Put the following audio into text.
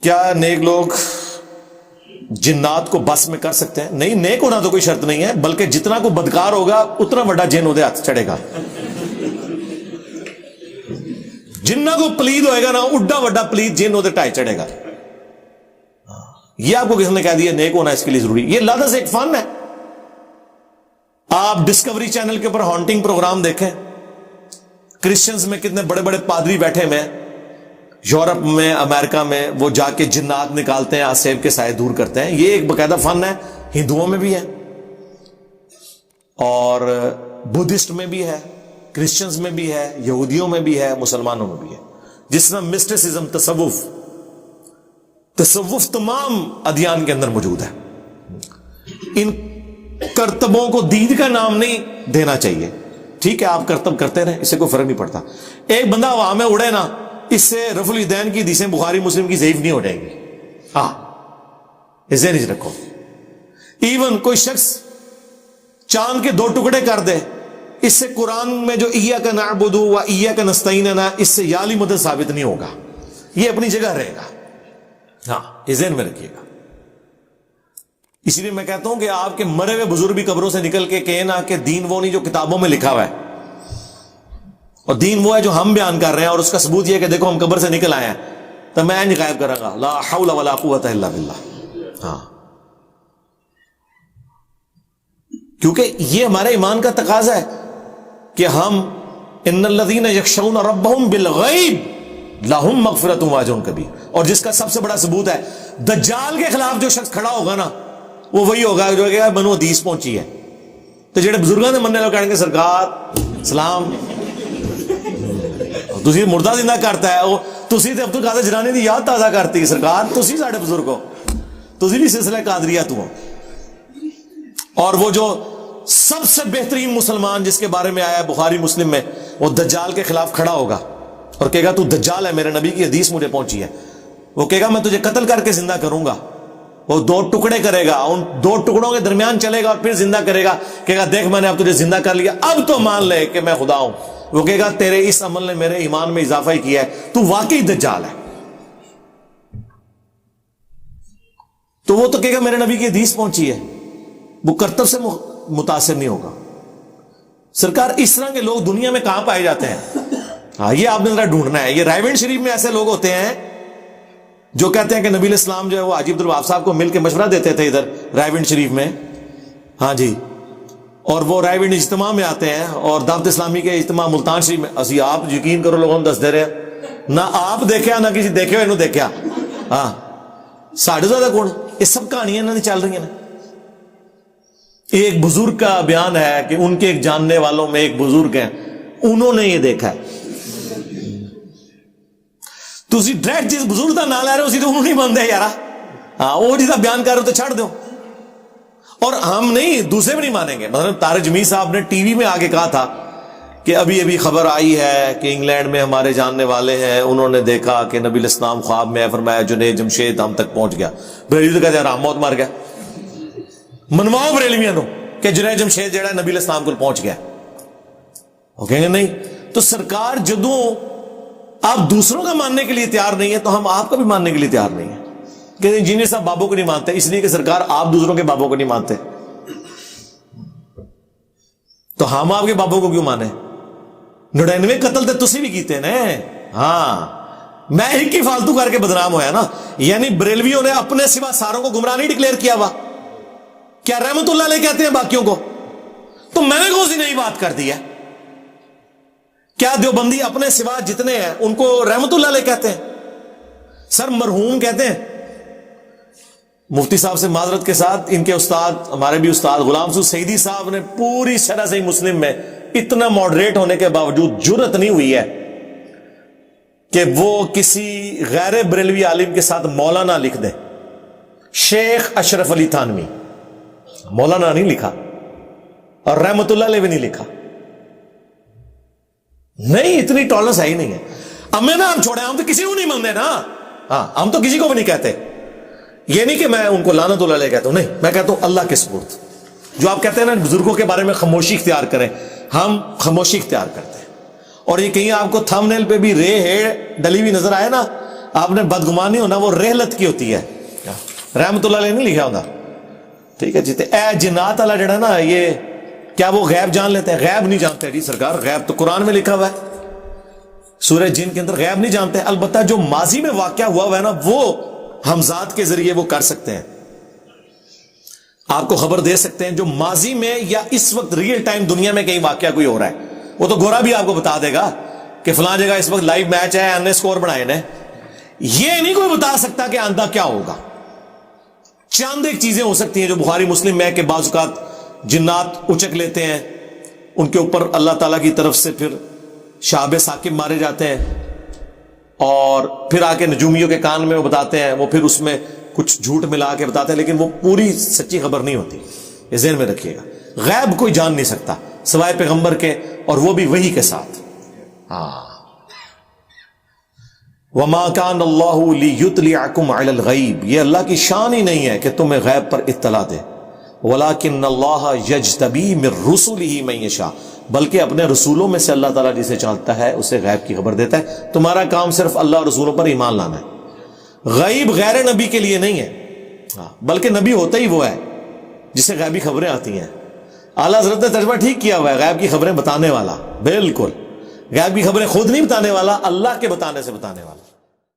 کیا نیک لوگ جنات کو بس میں کر سکتے ہیں؟ نہیں، نیک ہونا تو کوئی شرط نہیں ہے، بلکہ جتنا کو بدکار ہوگا اتنا بڑا جن دے ہاتھ چڑھے گا. جنہ کو پلید ہوئے گا نا، اڈا وڈا پلید جن دے ٹائے چڑھے گا. یہ آپ کو کس نے کہہ دیا نیک ہونا اس کے لیے ضروری؟ یہ اللہ سے ایک فن ہے. آپ ڈسکوری چینل کے اوپر ہانٹنگ پروگرام دیکھیں، کرسچنز میں کتنے بڑے بڑے پادری بیٹھے ہوئے ہیں، یورپ میں، امریکہ میں، وہ جا کے جنات نکالتے ہیں، آسیب کے سائے دور کرتے ہیں. یہ ایک باقاعدہ فن ہے، ہندوؤں میں بھی ہے اور بدھسٹ میں بھی ہے، کرسچنز میں بھی ہے، یہودیوں میں بھی ہے، مسلمانوں میں بھی ہے. جس میں مسٹسزم، تصوف تمام ادیان کے اندر موجود ہے. ان کرتبوں کو دین کا نام نہیں دینا چاہیے. ٹھیک ہے، آپ کرتب کرتے رہیں، اس سے کوئی فرق نہیں پڑتا. ایک بندہ ہوا میں اڑے نا، اس سے رفع الیدین کی حدیثیں بخاری مسلم کی ضعیف نہیں ہو جائیں گی. ہاں، اسے نہیں رکھو. ایون کوئی شخص چاند کے 2 ٹکڑے کر دے، اس سے قرآن میں جو ایاک نعبد و ایاک نستعین نا، اس سے یا علی مدد ثابت نہیں ہوگا. یہ اپنی جگہ رہے گا. ہاں، یہ ذہن میں رکھیے گا. اسی لیے میں کہتا ہوں کہ آپ کے مرے ہوئے بزرگ بھی قبروں سے نکل کے کہیں نا کہ دین وہ نہیں جو کتابوں میں لکھا ہوا ہے، اور دین وہ ہے جو ہم بیان کر رہے ہیں، اور اس کا ثبوت یہ ہے کہ دیکھو ہم قبر سے نکل آئے ہیں، تو میں نہیں غائب کروں گا. لا حول ولا قوت الا باللہ. ہاں، کیونکہ یہ ہمارے ایمان کا تقاضا ہے کہ ہم ان الذین یخشون ربهم بالغیب لہم مغفرۃ واجر کبیر. اور جس کا سب سے بڑا ثبوت ہے، دجال کے خلاف جو شخص کھڑا ہوگا نا، وہ وہی ہوگا جو کہ بنو حدیث پہنچی ہے. تو جڑے بزرگوں نے مننے لوگ کہیں گے سرکار سلام، تسی مردہ زندہ کرتا ہے، وہ تسی تے عبد القادر جیلانی دی یاد تازہ کرتی ہے. سرکار تسی ساڈے بزرگ ہو، تسی بھی سلسلہ قادریہ تو ہو. اور وہ جو سب سے بہترین مسلمان جس کے بارے میں آیا ہے بخاری مسلم میں، وہ دجال کے خلاف کھڑا ہوگا اور کہے گا تو دجال ہے، میرے نبی کی حدیث مجھے پہنچی ہے. وہ کہے گا میں تجھے قتل کر کے زندہ کروں گا. وہ 2 ٹکڑے کرے گا، ان 2 ٹکڑوں کے درمیان چلے گا اور پھر زندہ کرے گا. کہے گا دیکھ میں نے اب تجھے زندہ کر لیا، اب تو مان لے کہ میں خدا ہوں. وہ کہے گا تیرے اس عمل نے میرے ایمان میں اضافہ ہی کیا ہے، تو واقعی دجال ہے. تو وہ تو کہے گا میرے نبی کی حدیث پہنچی ہے، وہ کرتب سے متاثر نہیں ہوگا. سرکار اس طرح کے لوگ دنیا میں کہاں پائے جاتے ہیں؟ ہاں، یہ آپ نے ذرا ڈھونڈنا ہے. یہ رائے گنج شریف میں ایسے لوگ ہوتے ہیں جو کہتے ہیں کہ نبی علیہ السلام جو ہے وہ حاجی عبد الوہاب صاحب کو مل کے مشورہ دیتے تھے ادھر رائے گنج شریف میں. ہاں جی، اور وہ رائے گنج اجتماع میں آتے ہیں، اور دعوت اسلامی کے اجتماع ملتان شریف میں. اسی آپ یقین کرو لوگوں نے دس دے رہے ہیں، نہ آپ دیکھا نہ کسی دیکھے ہوئے دیکھا. ہاں، ساڑھے زیادہ کون، یہ سب کہانیاں انہوں نے چل رہی ہیں. ایک بزرگ کا بیان ہے کہ ان کے ایک جاننے والوں میں ایک بزرگ ہیں، انہوں نے یہ دیکھا ہے. تسی ڈائریکٹ جس بزرگ کا نام لے رہے ہو اسی تو انہوں نہیں مانتے یارا. ہاں، وہ جیسا بیان کر رہے ہو تو چھڑ دو. اور ہم نہیں، دوسرے بھی نہیں مانیں گے. مثلا طارق جمیل صاحب نے ٹی وی میں آگے کہا تھا کہ ابھی خبر آئی ہے کہ انگلینڈ میں ہمارے جاننے والے ہیں، انہوں نے دیکھا کہ نبی علیہ السلام خواب میں فرمایا جنید جمشید ہم تک پہنچ گیا. بریلوی تو کہتے ہیں رام موت مار گیا. منواؤ بریلویاں تو کہ جنید جمشید جڑا نبی علیہ السلام کو پہنچ گیا. وہ کہیں گے نہیں. تو سرکار جدوں آپ دوسروں کا ماننے کے لیے تیار نہیں ہے تو ہم آپ کا بھی ماننے کے لیے تیار نہیں ہے. کہ انجینئر صاحب بابوں کو نہیں مانتے اس لیے کہ سرکار آپ دوسروں کے بابوں کو نہیں مانتے، تو ہم آپ کے بابوں کو کیوں مانے؟ 99 قتل تے تسی بھی کیتے نا. ہاں، میں ایک ہی فالتو کر کے بدنام ہویا نا. یعنی بریلویوں نے اپنے سوا ساروں کو گمراہ نہیں ڈکلیئر کیا ہوا. کیا رحمت اللہ علیہ کہتے ہیں باقیوں کو؟ تو میں نے کون سی نئی بات کر دی ہے؟ کیا دیوبندی اپنے سوا جتنے ہیں ان کو رحمت اللہ علیہ کہتے ہیں؟ سر مرحوم کہتے ہیں. مفتی صاحب سے معذرت کے ساتھ، ان کے استاد، ہمارے بھی استاد غلام سعود سعیدی صاحب نے پوری شرح صحیح مسلم میں اتنا ماڈریٹ ہونے کے باوجود جرت نہیں ہوئی ہے کہ وہ کسی غیر بریلوی عالم کے ساتھ مولانا لکھ دیں. شیخ اشرف علی تھانوی مولانا نہیں لکھا، اور رحمت اللہ علیہ بھی نہیں لکھا. نہیں، اتنی ٹالرنس ہے ہی نہیں ہے. ہمیں نا ہم چھوڑے، ہم تو کسی کو نہیں مانتے نا. ہاں، ہم تو کسی کو بھی نہیں کہتے. یہ نہیں کہ میں ان کو لعنت اللہ علیہ کہتا ہوں، نہیں، میں کہتا ہوں اللہ کے سپرد. جو آپ کہتے ہیں نا بزرگوں کے بارے میں خاموشی اختیار کریں، ہم خاموشی اختیار کرتے ہیں. اور یہ کہیں آپ کو تھمب نیل پہ بھی رے ہیڑ ڈلی ہوئی نظر آئے نا، آپ نے بدگمانی ہونا وہ رحلت کی ہوتی ہے, رحمت اللہ علیہ نہیں لکھا ہوتا, ٹھیک ہے جی. اے جنات والا جڑا نا, یہ کیا وہ غیب جان لیتے ہیں؟ غیب نہیں جانتے جی سرکار, غیب تو قرآن میں لکھا ہوا ہے, سورہ جن کے اندر غیب نہیں جانتے. البتہ جو ماضی میں واقعہ ہوا ہوا ہے نا وہ ہمزات کے ذریعے وہ کر سکتے ہیں, آپ کو خبر دے سکتے ہیں جو ماضی میں یا اس وقت ریئل ٹائم دنیا میں کہیں واقعہ کوئی ہو رہا ہے. وہ تو گورا بھی آپ کو بتا دے گا کہ فلاں جگہ اس وقت لائیو میچ ہے, نے سکور بنائے نے. یہ نہیں کوئی بتا سکتا کہ آندہ کیا ہوگا. چاند ایک چیزیں ہو سکتی ہیں جو بخاری مسلم میں کہ بعض اوقات جنات اچک لیتے ہیں, ان کے اوپر اللہ تعالیٰ کی طرف سے پھر شہاب ثاقب مارے جاتے ہیں, اور پھر آ کے نجومیوں کے کان میں وہ بتاتے ہیں, وہ پھر اس میں کچھ جھوٹ ملا کے بتاتے ہیں, لیکن وہ پوری سچی خبر نہیں ہوتی. یہ ذہن میں رکھیے گا, غیب کوئی جان نہیں سکتا سوائے پیغمبر کے, اور وہ بھی وحی کے ساتھ. ہاں, وَمَا كَانَ اللَّهُ لِيُطْلِعَكُمْ عَلَى الْغَيْبِ, یہ اللہ کی شان ہی نہیں ہے کہ تمہیں غیب پر اطلاع دے. وَلَكِنَّ اللَّهَ يَجْتَبِي مِن رُّسُلِهِ مَن يَشَاءُ, بلکہ اپنے رسولوں میں سے اللہ تعالیٰ جسے چاہتا ہے اسے غیب کی خبر دیتا ہے. تمہارا کام صرف اللہ اور رسولوں پر ایمان لانا ہے. غیب غیر نبی کے لیے نہیں ہے, بلکہ نبی ہوتا ہی وہ ہے جسے غیبی خبریں آتی ہیں. اعلیٰ حضرت نے ترجمہ ٹھیک کیا ہوا ہے, غیب کی خبریں بتانے والا. بالکل, غیب کی خبریں خود نہیں بتانے والا, اللہ کے بتانے سے بتانے والا.